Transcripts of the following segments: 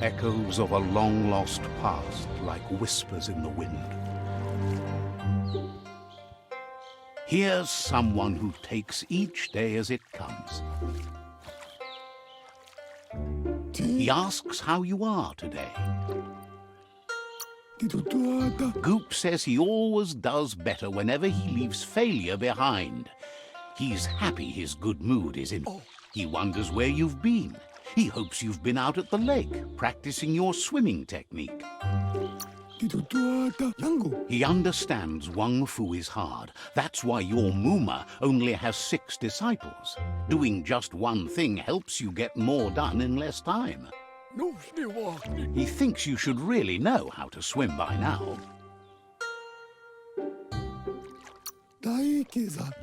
Echoes of a long-lost past like whispers in the wind. Here's someone who takes each day as it comes. He asks how you are today. Goop says he always does better whenever he leaves failure behind. He's happy his good mood is in. He wonders where you've been. He hopes you've been out at the lake, practicing your swimming technique. He understands Wang Fu is hard. That's why your Muma only has 6 disciples. Doing just one thing helps you get more done in less time. He thinks you should really know how to swim by now.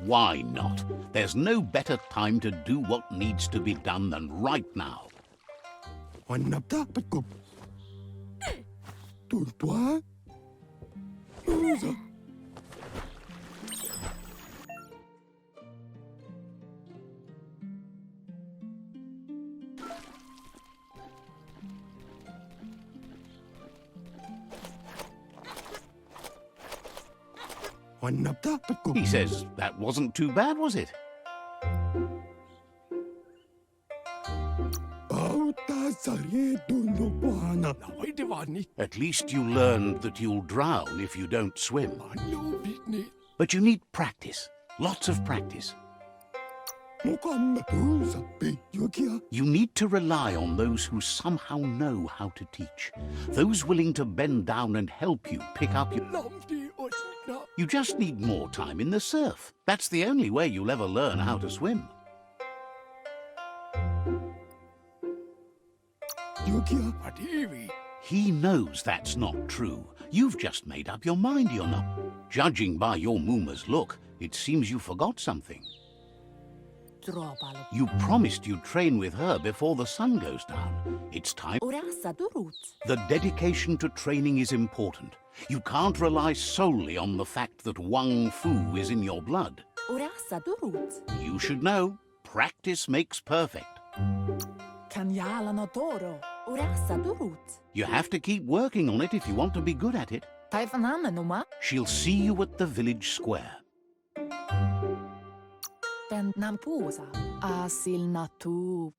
Why not? There's no better time to do what needs to be done than right now. He says, that wasn't too bad, was it? At least you learned that you'll drown if you don't swim. But you need practice, lots of practice. You need to rely on those who somehow know how to teach, those willing to bend down and help you pick up your... You just need more time in the surf. That's the only way you'll ever learn how to swim. He knows that's not true. You've just made up your mind you're not. Judging by your Muma's look, it seems you forgot something. You promised you'd train with her before the sun goes down. It's time. The dedication to training is important. You can't rely solely on the fact that Wang Fu is in your blood. You should know, practice makes perfect. You have to keep working on it if you want to be good at it. She'll see you at the village square.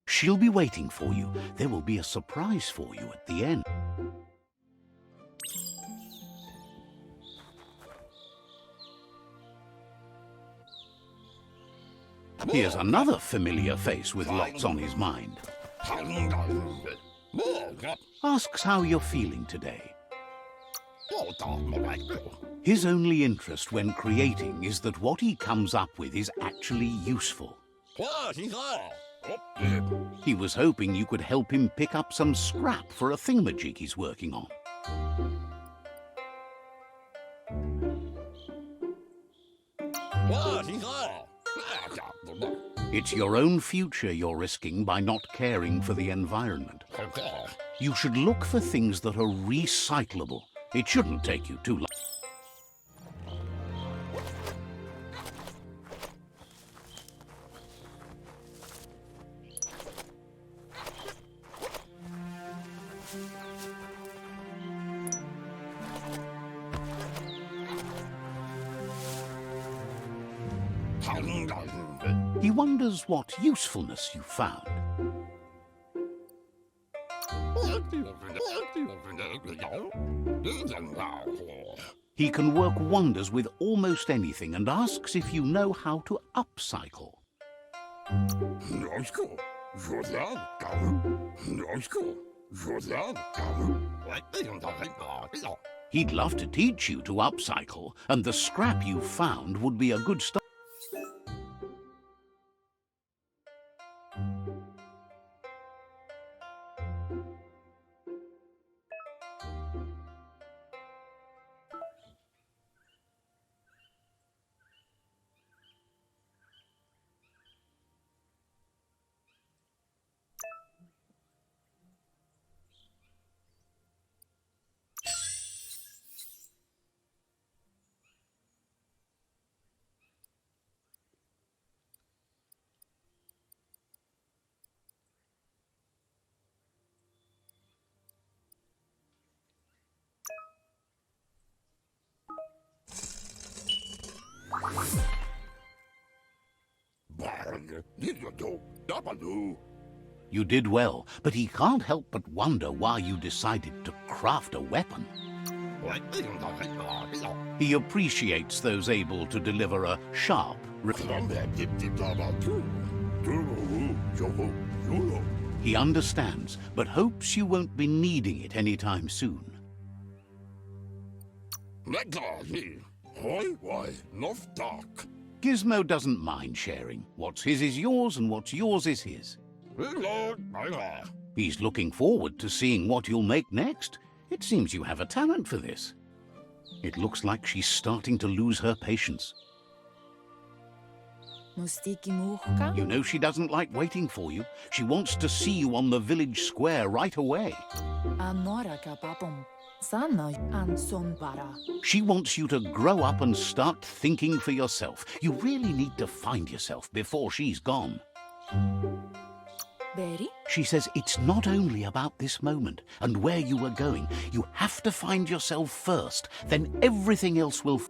She'll be waiting for you. There will be a surprise for you at the end. Here's another familiar face with lots on his mind. Asks how you're feeling today. His only interest when creating is that what he comes up with is actually useful. He was hoping you could help him pick up some scrap for a thingamajig he's working on. It's your own future you're risking by not caring for the environment. You should look for things that are recyclable. It shouldn't take you too long. He wonders what usefulness you found. He can work wonders with almost anything and asks if you know how to upcycle. He'd love to teach you to upcycle, and the scrap you found would be a good start. You did well, but he can't help but wonder why you decided to craft a weapon. He appreciates those able to deliver a sharp He understands, but hopes you won't be needing it anytime soon. Gizmo doesn't mind sharing. What's his is yours, and what's yours is his. He's looking forward to seeing what you'll make next. It seems you have a talent for this. It looks like she's starting to lose her patience. You know she doesn't like waiting for you. She wants to see you on the village square right away. She wants you to grow up and start thinking for yourself. You really need to find yourself before she's gone. She says it's not only about this moment and where you are going. You have to find yourself first, then everything else will...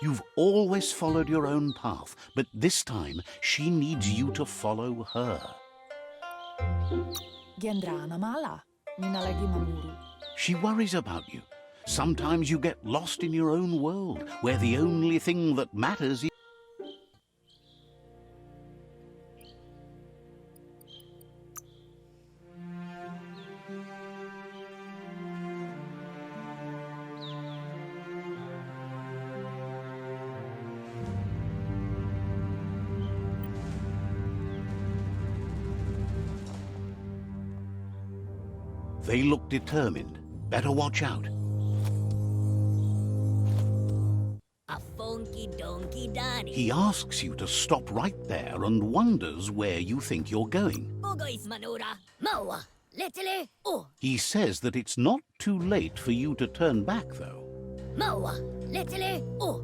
You've always followed your own path, but this time she needs you to follow her. She worries about you. Sometimes you get lost in your own world, where the only thing that matters is... They look determined. Better watch out. He asks you to stop right there and wonders where you think you're going. He says that it's not too late for you to turn back, though.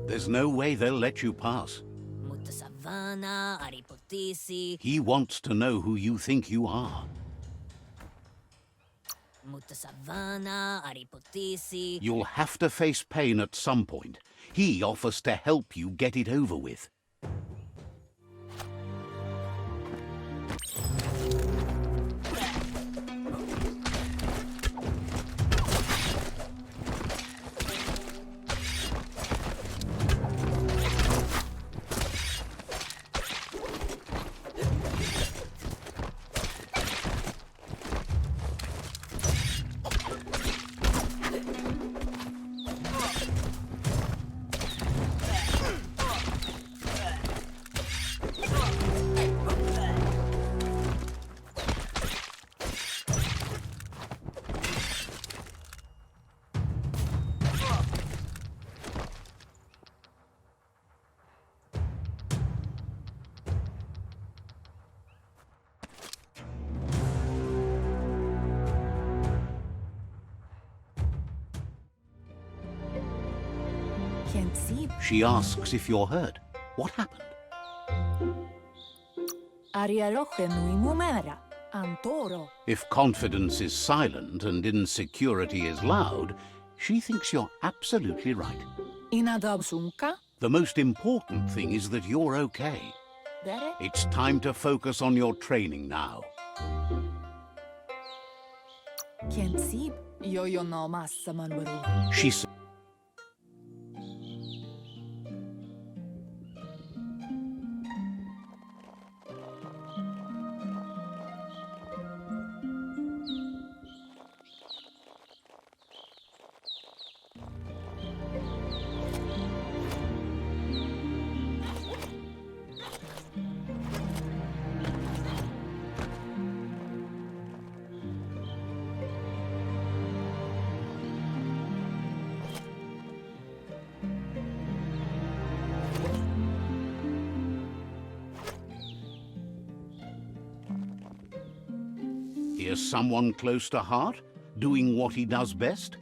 There's no way they'll let you pass. He wants to know who you think you are. You'll have to face pain at some point. He offers to help you get it over with. She asks if you're hurt. What happened? If confidence is silent and insecurity is loud, she thinks you're absolutely right. The most important thing is that you're okay. It's time to focus on your training now. She said, here's someone close to heart, doing what he does best.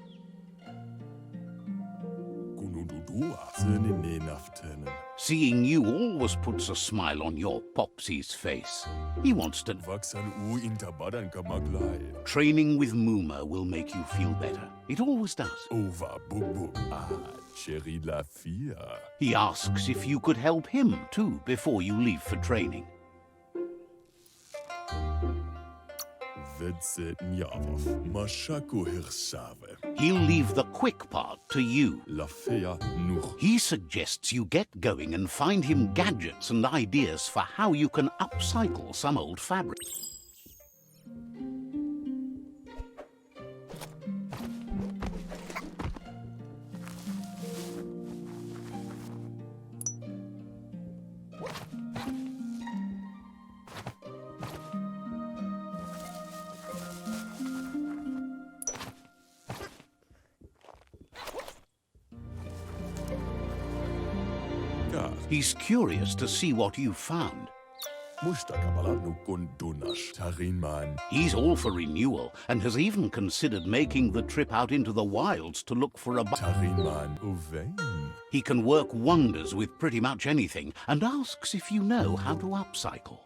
Seeing you always puts a smile on your Popsy's face. He wants to... Training with Muma will make you feel better. It always does. He asks if you could help him too before you leave for training. He'll leave the quick part to you. He suggests you get going and find him gadgets and ideas for how you can upcycle some old fabric. He's curious to see what you've found. He's all for renewal and has even considered making the trip out into the wilds to look for a He can work wonders with pretty much anything and asks if you know how to upcycle.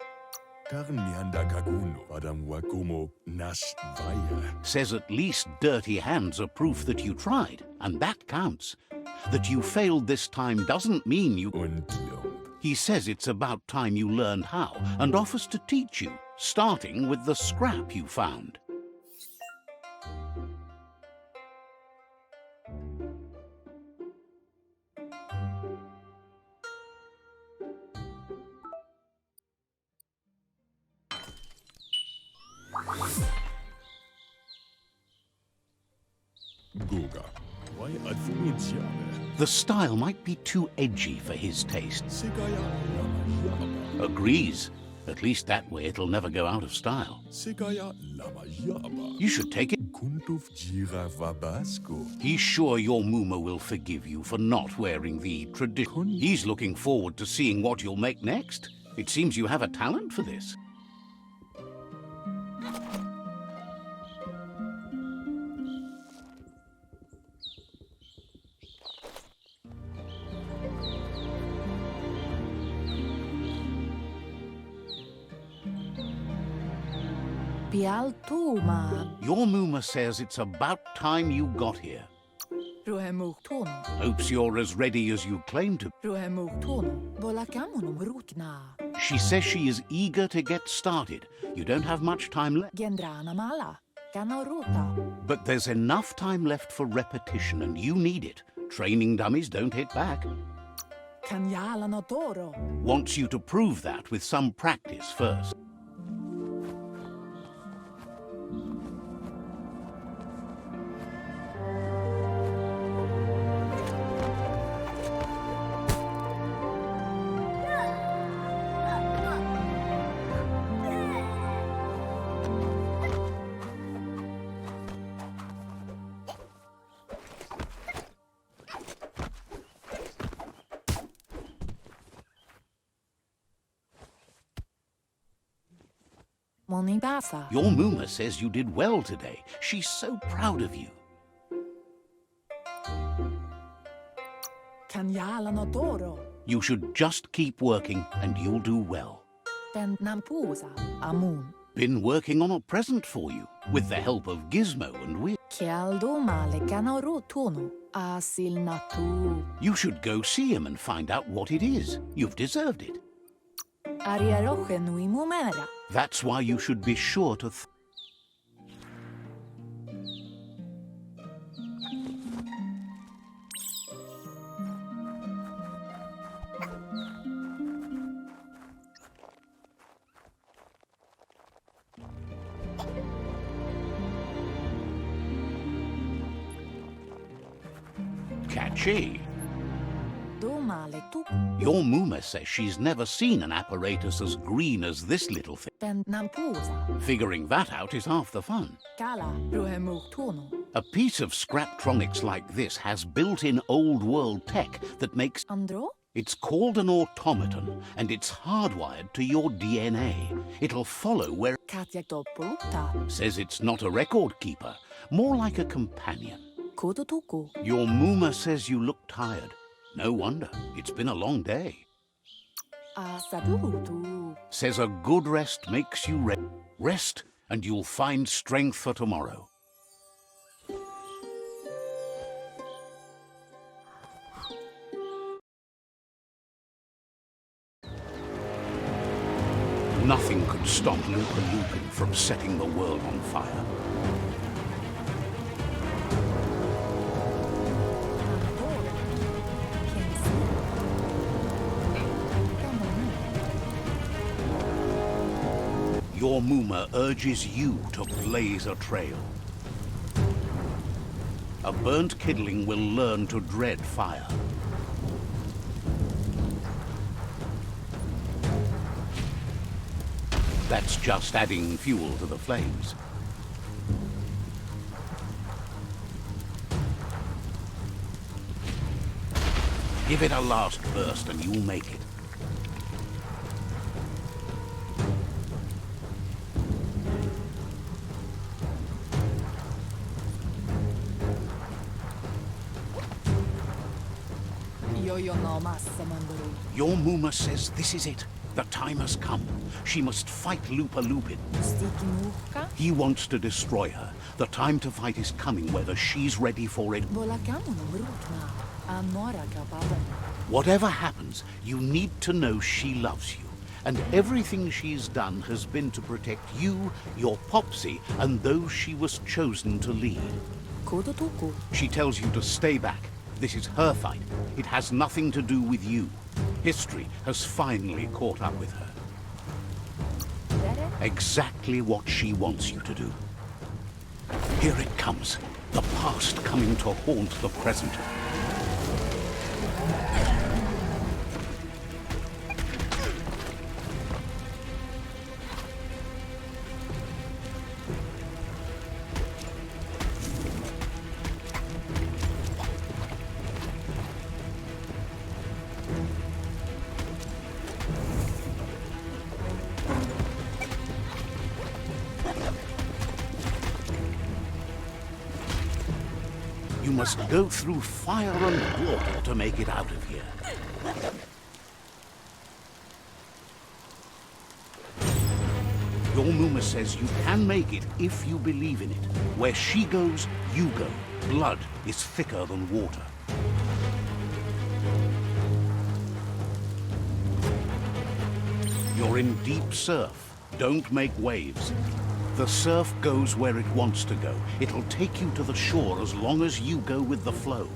Says at least dirty hands are proof that you tried, and that counts. That you failed this time doesn't mean you... He says it's about time you learned how and offers to teach you, starting with the scrap you found. The style might be too edgy for his taste. Agrees. At least that way it'll never go out of style. You should take it. He's sure your Muma will forgive you for not wearing the tradition. He's looking forward to seeing what you'll make next. It seems you have a talent for this. Your Muma says it's about time you got here. Hopes you're as ready as you claim to. She says she is eager to get started. You don't have much time left. But there's enough time left for repetition, and you need it. Training dummies don't hit back. Wants you to prove that with some practice first. Your Muma says you did well today. She's so proud of you. You should just keep working and you'll do well. Been working on a present for you, with the help of Gizmo and Will. You should go see him and find out what it is. You've deserved it. That's why you should be sure to... Catchy. Your Muma says she's never seen an apparatus as green as this little thing. Figuring that out is half the fun. A piece of Scraptronics like this has built-in old-world tech that makes... It's called an automaton, and it's hardwired to your DNA. It'll follow where... Says it's not a record keeper, more like a companion. Your Muma says you look tired. No wonder. It's been a long day. Says a good rest makes you rest, and you'll find strength for tomorrow. Nothing could stop Lupa Lupin from setting the world on fire. Your Muma urges you to blaze a trail. A burnt kidling will learn to dread fire. That's just adding fuel to the flames. Give it a last burst and you'll make it. Your Muma says this is it. The time has come. She must fight Lupa Lupin. He wants to destroy her. The time to fight is coming, whether she's ready for it. Whatever happens, you need to know she loves you. And everything she's done has been to protect you, your Popsy, and those she was chosen to lead. She tells you to stay back. This is her fight. It has nothing to do with you. History has finally caught up with her. Exactly what she wants you to do. Here it comes. The past coming to haunt the present. You must go through fire and water to make it out of here. Your Muma says you can make it if you believe in it. Where she goes, you go. Blood is thicker than water. You're in deep surf. Don't make waves. The surf goes where it wants to go. It'll take you to the shore as long as you go with the flow.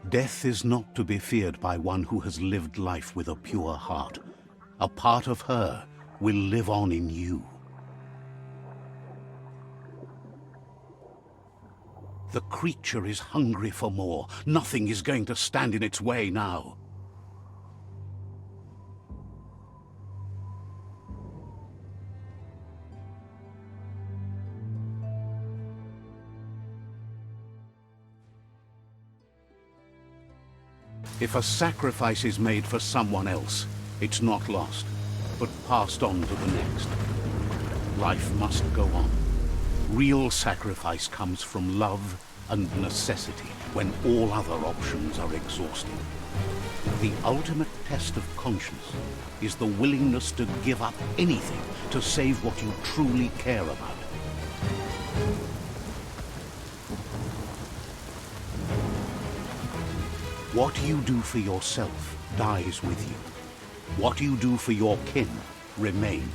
Death is not to be feared by one who has lived life with a pure heart. A part of her will live on in you. The creature is hungry for more. Nothing is going to stand in its way now. If a sacrifice is made for someone else, it's not lost, but passed on to the next. Life must go on. Real sacrifice comes from love and necessity when all other options are exhausted. The ultimate test of conscience is the willingness to give up anything to save what you truly care about. What you do for yourself dies with you. What you do for your kin remains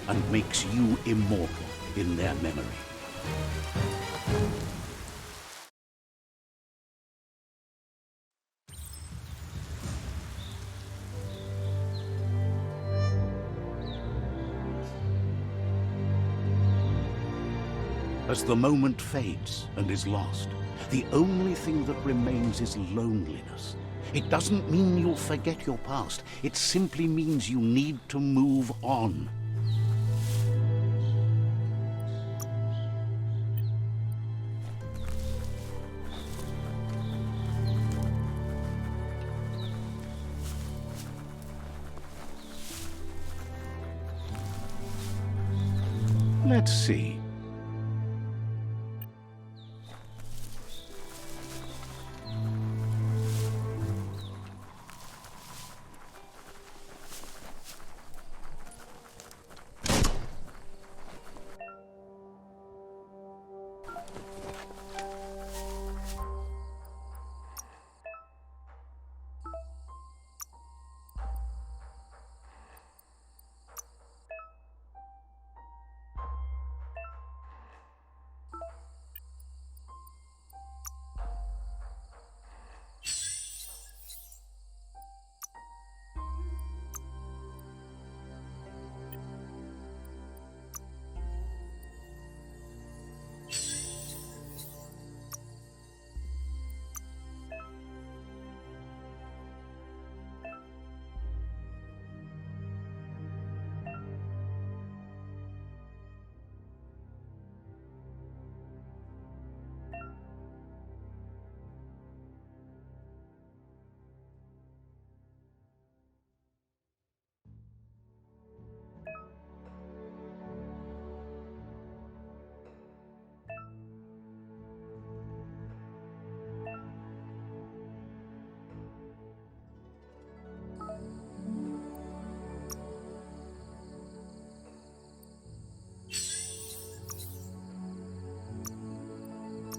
and makes you immortal in their memory. As the moment fades and is lost, The only thing that remains is loneliness. It doesn't mean you'll forget your past. It simply means you need to move on. Let's see.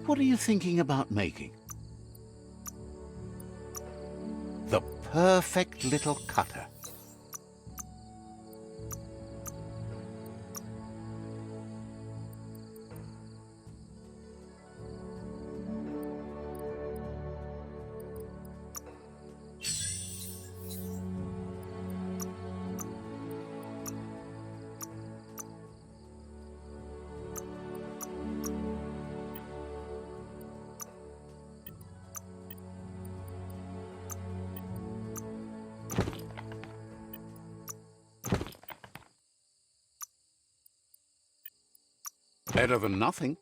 What are you thinking about making? The perfect little cutter. Better than nothing.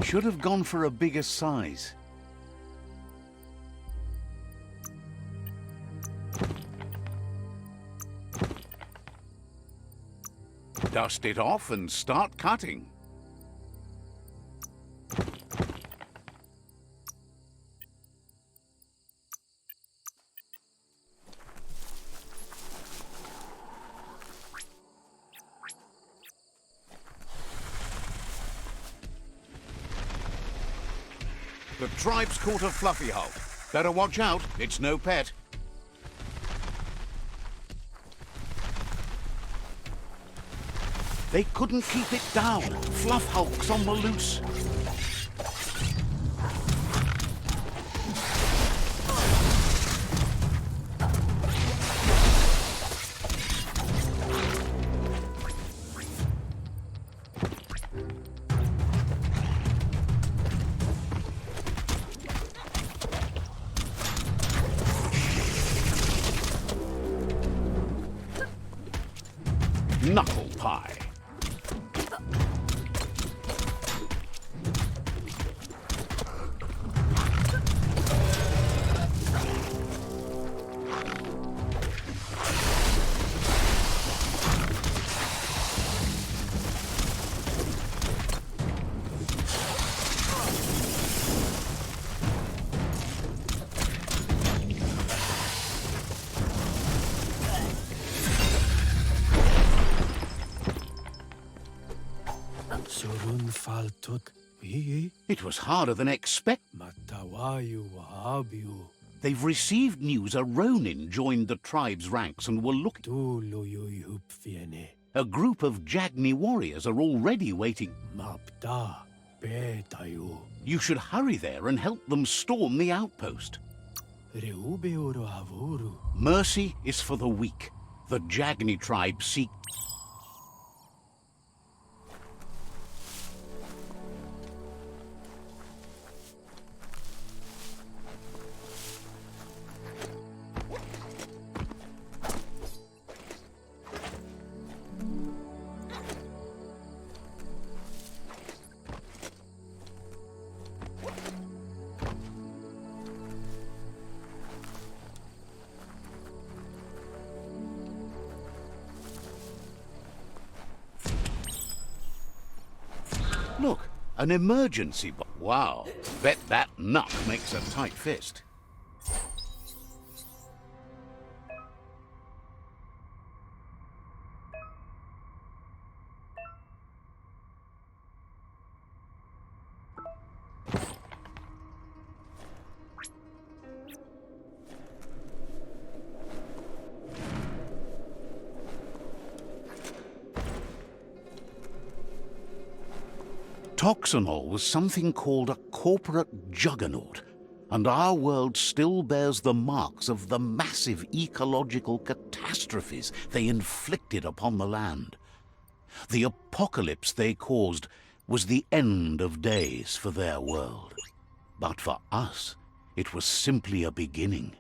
Should have gone for a bigger size. Dust it off and start cutting. The tribe's caught a fluffy hulk. Better watch out, it's no pet. They couldn't keep it down. Fluff hulk's on the loose. Knuckle pie. It was harder than expected. They've received news a Ronin joined the tribe's ranks and were looking. A group of Jagni warriors are already waiting. You should hurry there and help them storm the outpost. Mercy is for the weak. The Jagni tribe seek... Look, an emergency wow, bet that nut makes a tight fist. Toxanol was something called a corporate juggernaut, and our world still bears the marks of the massive ecological catastrophes they inflicted upon the land. The apocalypse they caused was the end of days for their world. But for us, it was simply a beginning.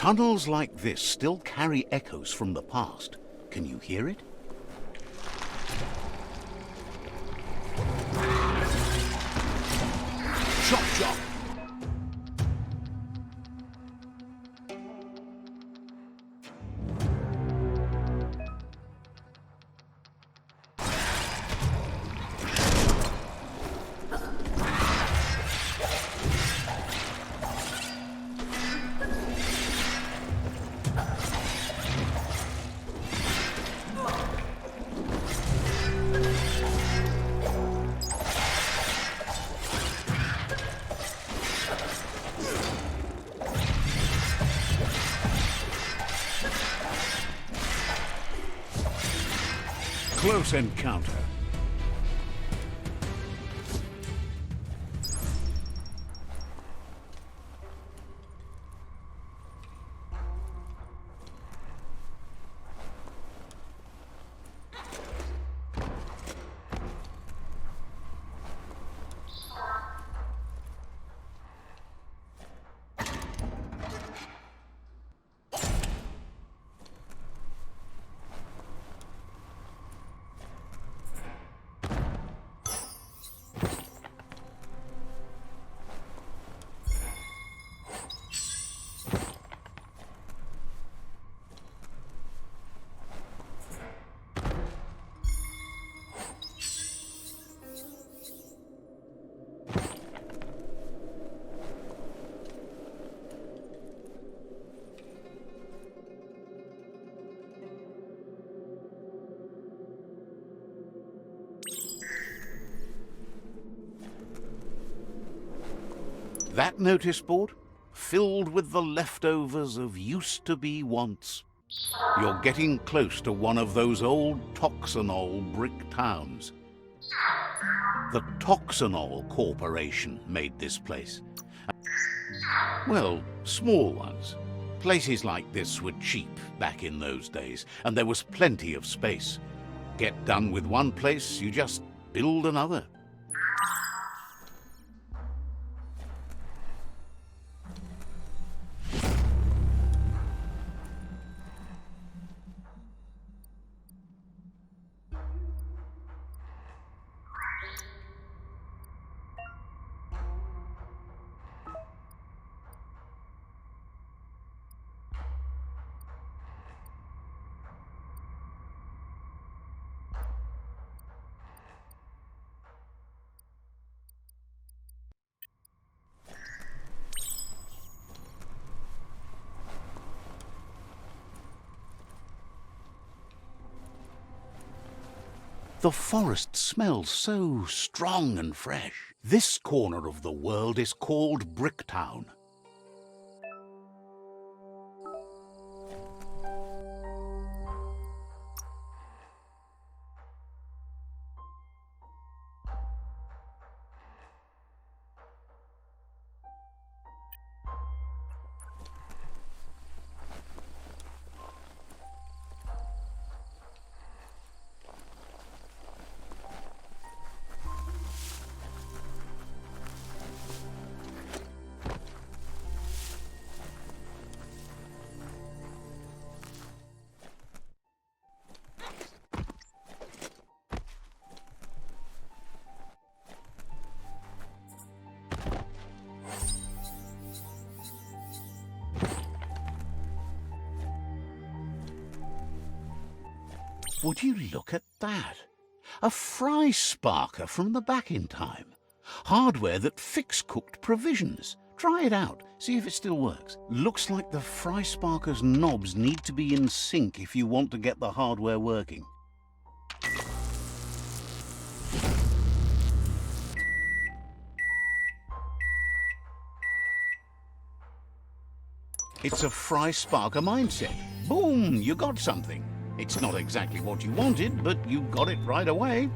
Tunnels like this still carry echoes from the past. Can you hear it? Chop, chop! Close encounter. That notice board? filled with the leftovers of used-to-be wants. You're getting close to one of those old Toxanol brick towns. The Toxanol Corporation made this place. Well, small ones. Places like this were cheap back in those days, and there was plenty of space. Get done with one place, you just build another. The forest smells so strong and fresh. This corner of the world is called Bricktown. Would you look at that? A fry sparker from the back in time. Hardware that fix-cooked provisions. Try it out, see if it still works. Looks like the fry sparker's knobs need to be in sync if you want to get the hardware working. It's a fry sparker mindset. Boom, you got something. It's not exactly what you wanted, but you got it right away.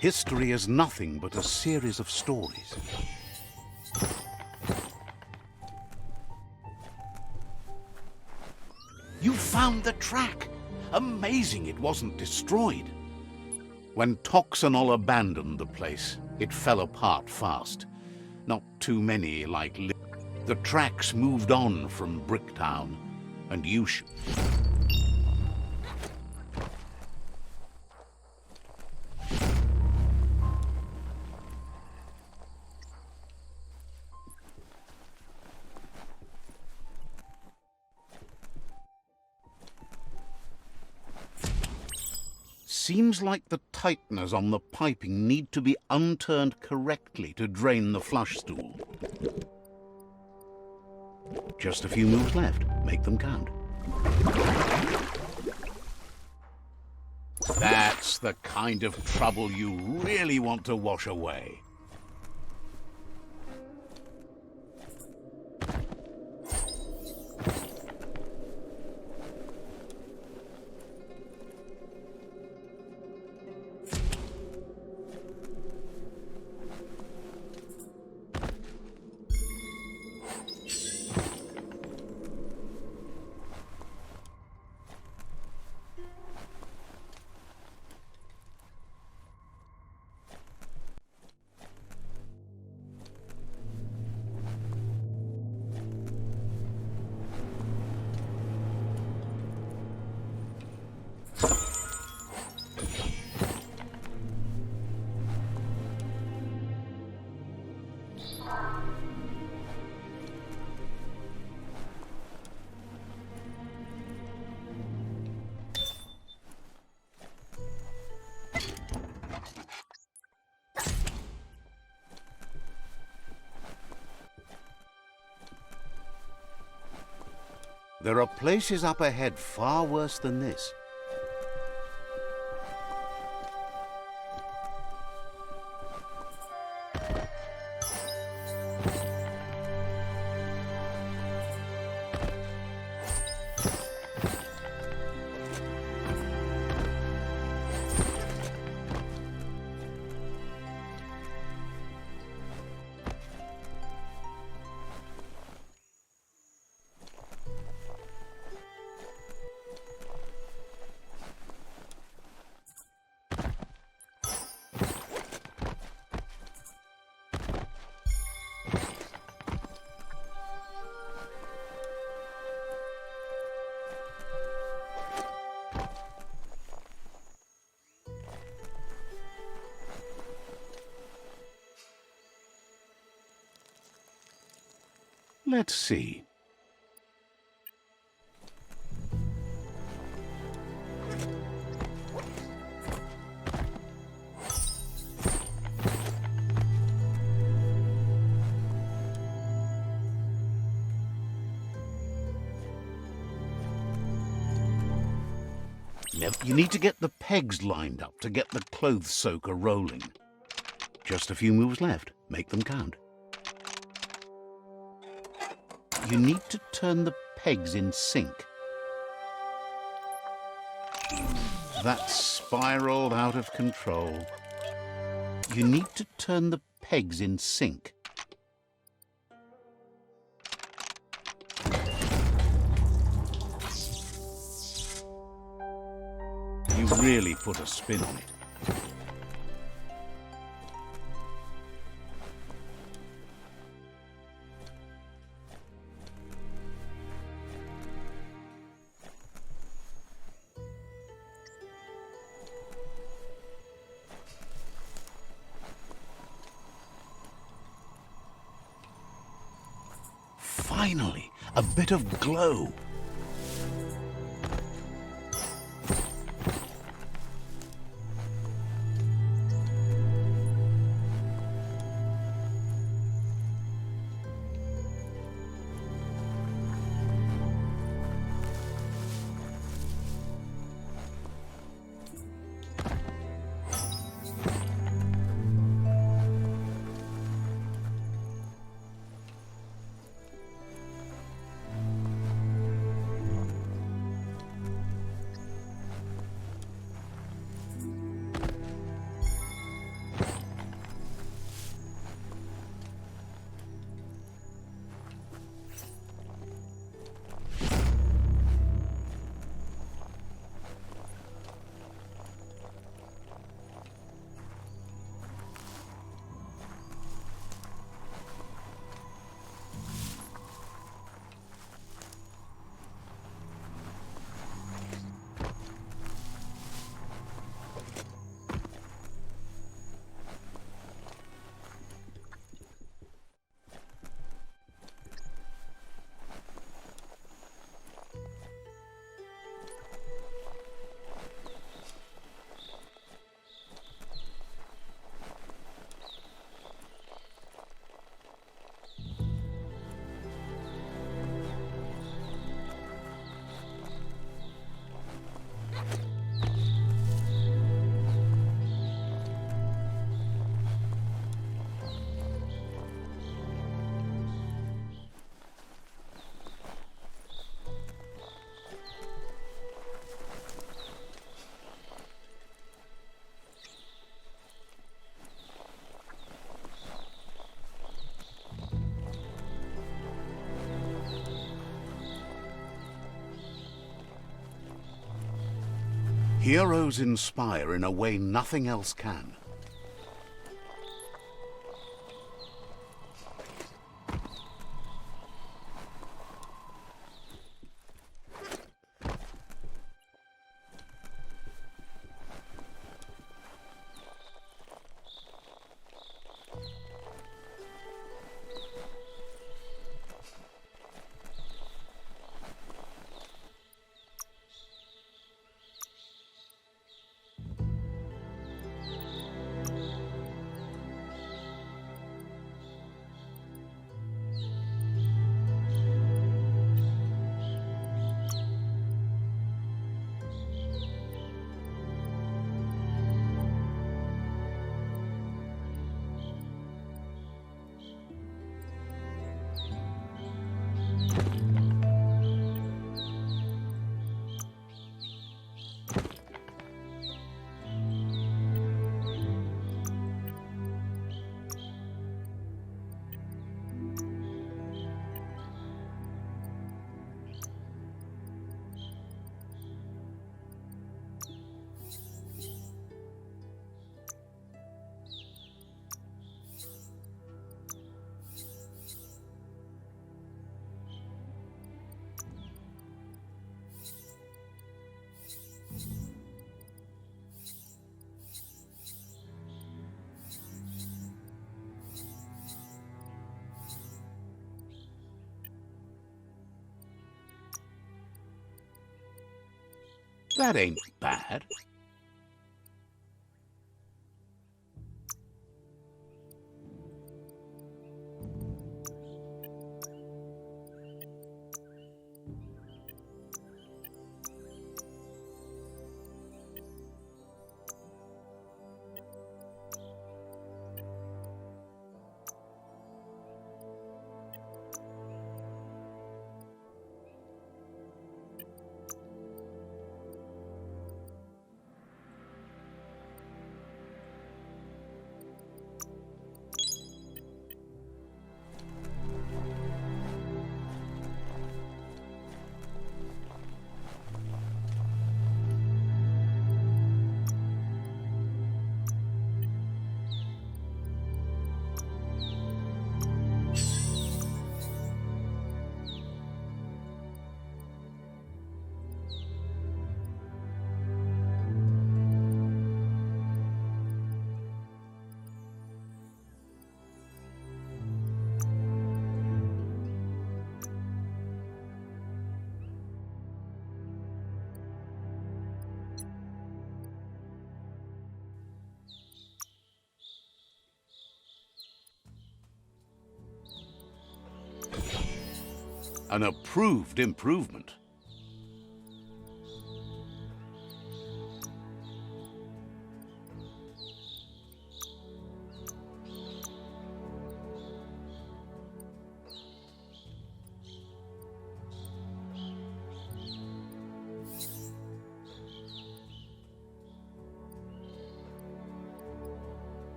History is nothing but a series of stories. You found the track! Amazing it wasn't destroyed. When Toxanol abandoned the place, it fell apart fast. Not too many like the tracks moved on from Bricktown, and you should... Seems like the tighteners on the piping need to be unturned correctly to drain the flush stool. Just a few moves left. Make them count. That's the kind of trouble you really want to wash away. There are places up ahead far worse than this. Let's see. You need to get the pegs lined up to get the clothes soaker rolling. Just a few moves left. Make them count. You need to turn the pegs in sync. That's spiraled out of control. You need to turn the pegs in sync. You really put a spin on it. Finally, a bit of glow. Heroes inspire in a way nothing else can. That ain't bad. An approved improvement.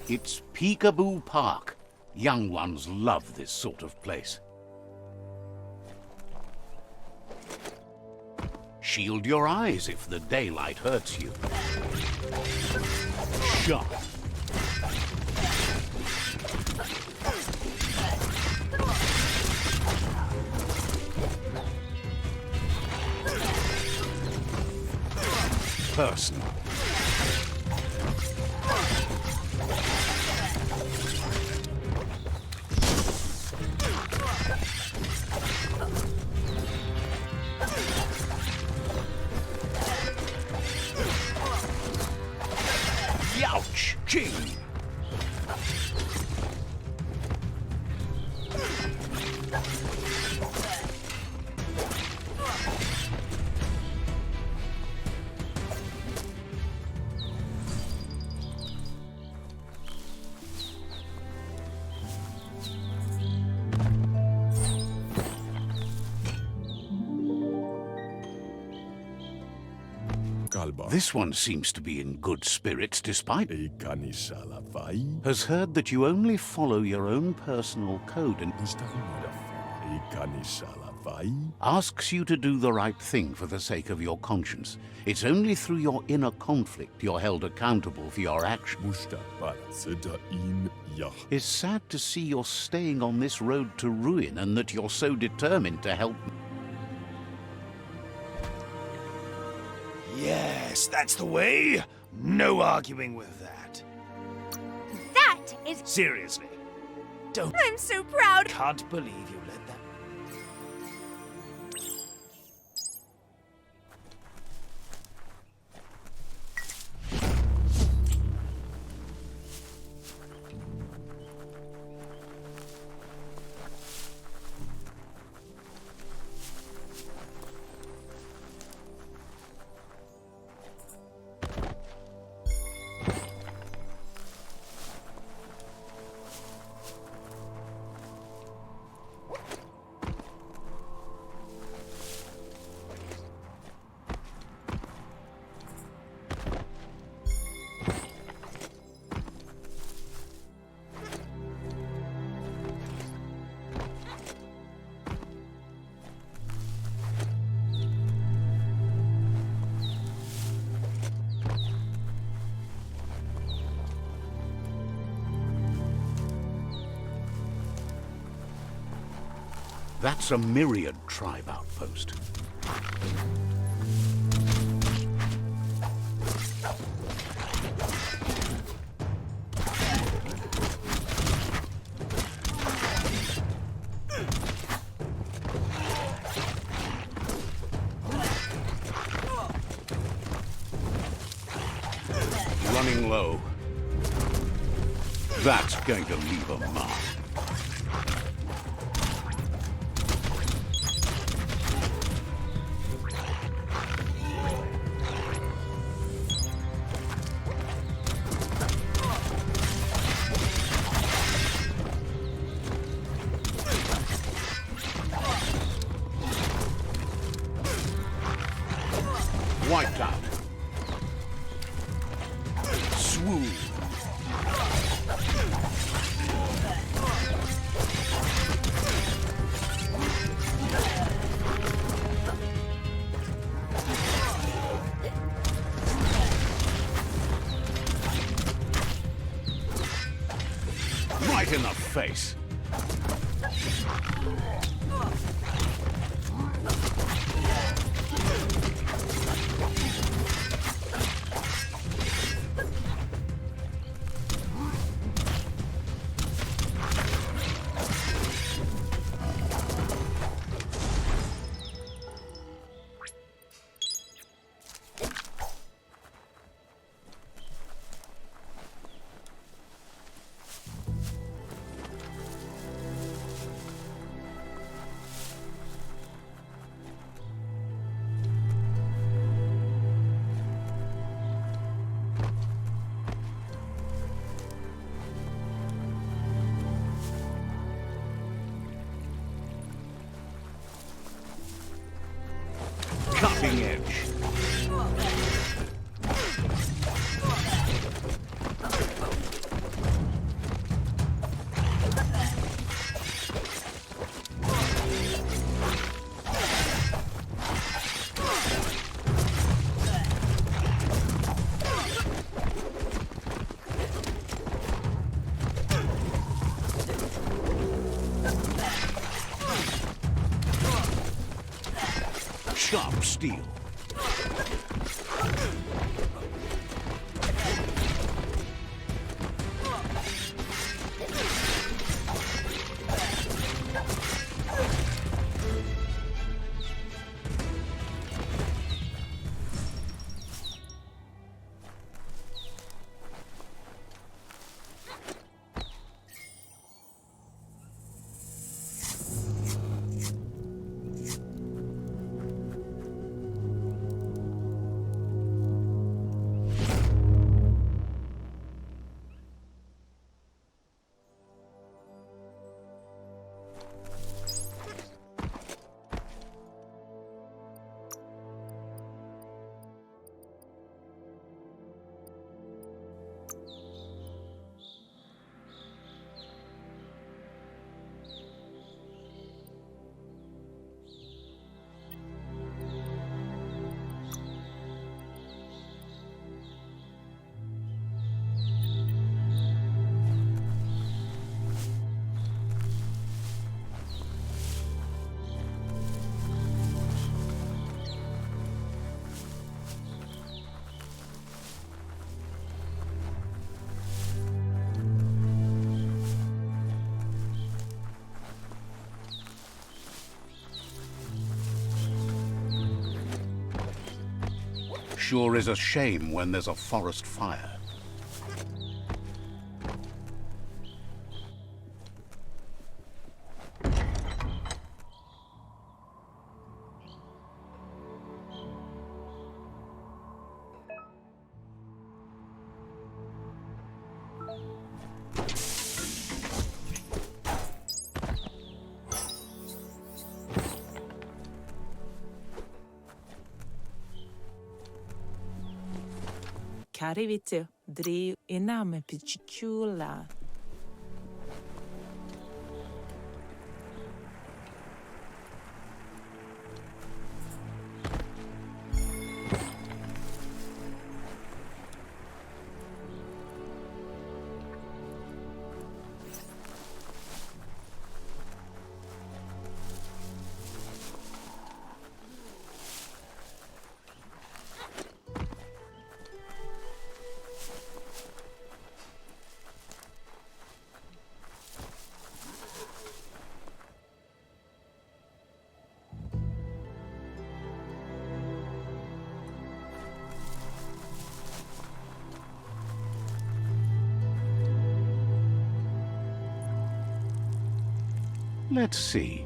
It's Peekaboo Park. Young ones love this sort of place. Shield your eyes if the daylight hurts you. Shot. Personal. Youch! Ching! This one seems to be in good spirits despite... Has heard that you only follow your own personal code and... Asks you to do the right thing for the sake of your conscience. It's only through your inner conflict you're held accountable for your actions. It's sad to see you're staying on this road to ruin and that you're so determined to help me. Yes, that's the way. No arguing with that. That is... Seriously. Don't... I'm so proud. Can't believe you let that... That's a Myriad tribe outpost. Running low. That's going to leave a mark. Wiped out. Swoon. Right in the face. Cutting edge. Sharp steel. Sure is a shame when there's a forest fire. Karivitsu, driv iname pichula. Let's see.